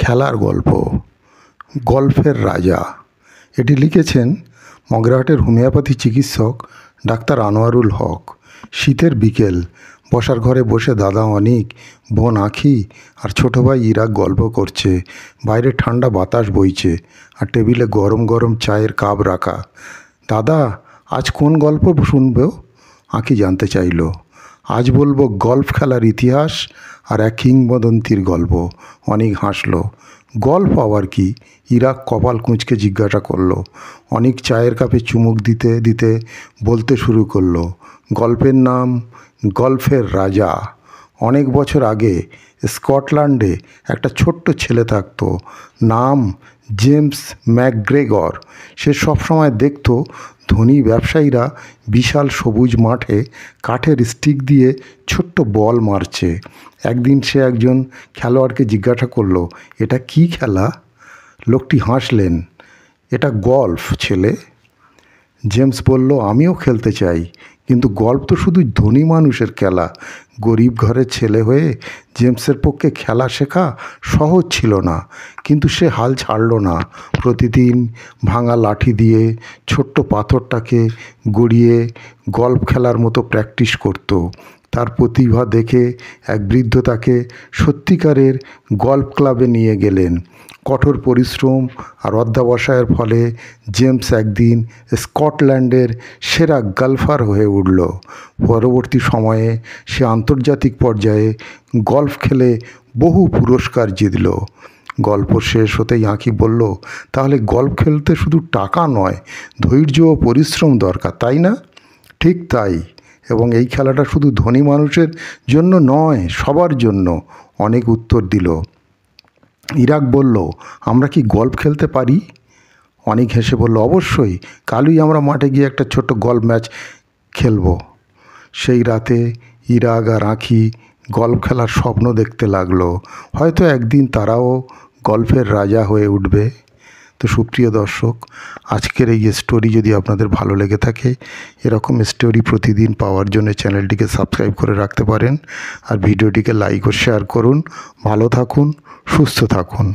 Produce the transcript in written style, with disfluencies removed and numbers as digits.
খেলার গল্প, গল্ফের রাজা। এটি লিখেছেন মগরাহাটের হোমিওপ্যাথি চিকিৎসক ডাক্তার আনোয়ারুল হক। শীতের বিকেল, বসার ঘরে বসে দাদা অনিক, বোন আঁখি আর ছোটো ভাই ইরাক গল্প করছে। বাইরে ঠান্ডা বাতাস বইছে আর টেবিলে গরম গরম চায়ের কাপ রাখা। দাদা, আজ কোন গল্প শুনবো? আঁখি জানতে চাইল। আজ বলবো গল্ফ খেলার ইতিহাস আর এক কিংবদন্তির গল্প। অনিক হাসল। গল্ফ আবার কি? ইরাক কপাল কুঁচকে জিজ্ঞাসা করলো। অনিক চায়ের কাপে চুমুক দিতে দিতে বলতে শুরু করলো। গল্পের নাম গল্ফের রাজা। অনেক বছর আগে স্কটল্যান্ডে একটা ছোট্ট ছেলে থাকতো, নাম জেমস ম্যাকগ্রেগর। সে সবসময় দেখতো ধনী ব্যবসায়ীরা বিশাল সবুজ মাঠে কাঠের স্টিক দিয়ে ছোট্ট বল মারছে। একদিন সে একজন খেলোয়াড়কে জিজ্ঞাসা করলো, এটা কি খেলা? লোকটি হাসলেন। এটা গল্ফ ছেলে। জেমস বলল, আমিও খেলতে চাই, কিন্তু গল্ফ তো শুধু ধনী মানুষের খেলা। গরিব ঘরের ছেলে হয়ে জেমসের পক্ষে খেলা শেখা সহজ ছিল না, কিন্তু সে হাল ছাড়ল না। প্রতিদিন ভাঙা লাঠি দিয়ে ছোট্ট পাথরটাকে গড়িয়ে গল্ফ খেলার মতো প্র্যাকটিস করত। তার প্রতিভা দেখে এক বৃদ্ধ তাকে সত্যিকারের গল্ফ ক্লাবে নিয়ে গেলেন। কঠোর পরিশ্রম আর অধ্যবসায়ের ফলে জেমস একদিন স্কটল্যান্ডের সেরা গল্ফার হয়ে উঠল। পরবর্তী সময়ে সে আন্তর্জাতিক পর্যায়ে গল্ফ খেলে বহু পুরস্কার জিতল। গল্প শেষ হতেই আঁখি বলল, তাহলে গল্ফ খেলতে শুধু টাকা নয়, ধৈর্য ও পরিশ্রম দরকার, তাই না? ঠিক তাই, এবং এই খেলাটা শুধু ধনী মানুষের জন্য নয়, সবার জন্য। অনেক উত্তর দিল। ইরাক বলল, আমরা কি গল্ফ খেলতে পারি? অনেক হেসে বলল, অবশ্যই, কালই আমরা মাঠে গিয়ে একটা ছোট্ট গল্ফ ম্যাচ খেলব। সেই রাতে ইরাক আর আঁখি গল্ফ খেলার স্বপ্ন দেখতে লাগলো। হয়তো একদিন তারাও গল্ফের রাজা হয়ে উঠবে। তো সুপ্রিয় দর্শক, আজকের এই স্টোরি যদি আপনাদের ভালো লেগে থাকে, এরকম স্টোরি প্রতিদিন পাওয়ার জন্য চ্যানেলটিকে সাবস্ক্রাইব করে রাখতে পারেন আর ভিডিওটিকে লাইক ও শেয়ার করুন। ভালো থাকুন, সুস্থ থাকুন।